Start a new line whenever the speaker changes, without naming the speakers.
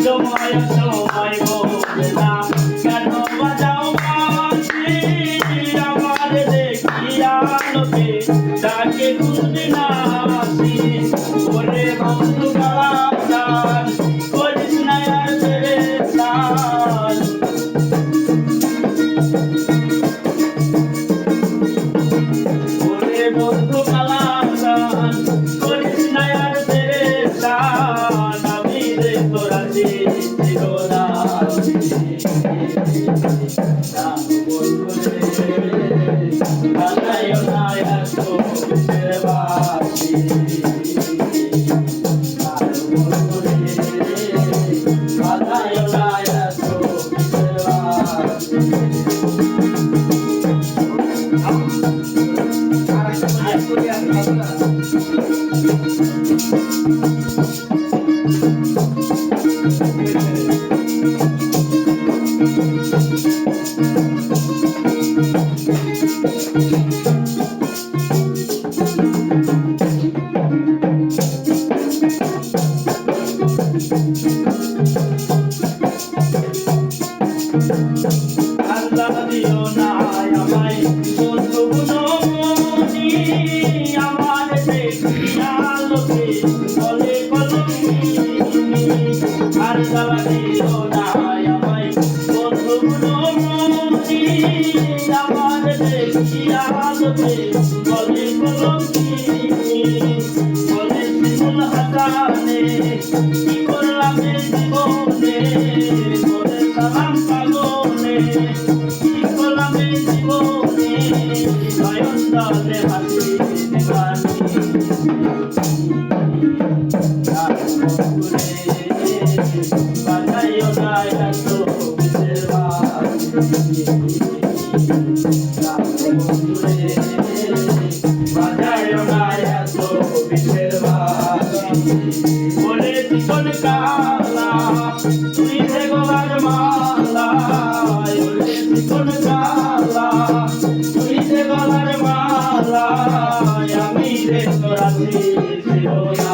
সময় সময় বোঝে না কেন বাজাও বাঁশি আমার দেখিয়া লোকে ডাকে বুঝবি না আসি ওরে বন্ধু কালাম করিস না আর পেরেশান ওরে বন্ধু কালাম করিস না আর পেরেশান আমি রে তোরা আল্লাহ দিও না আমায় বন্ধু গুণমণি আমার দেখিয়া লোকে বলে কলঙ্কিনী আল্লাহ দিও না আমায় বন্ধু গুণমণি আমার দেখিয়া লোকে বলে কলঙ্কিনী বলে শিমুল হাসানে কি করলাম জীবনে বলে সালাম পাগলে কি করলাম জীবনে নয়ন জলে হাসি দেবানি বাজাইও গায় তো বাজাইও গায় তো বিশের বলে চিকন কালা তুই রে গোলার মালা বলে চিকন কালা তুই রে গোলার মালা আমি রে তোরা শিরোনা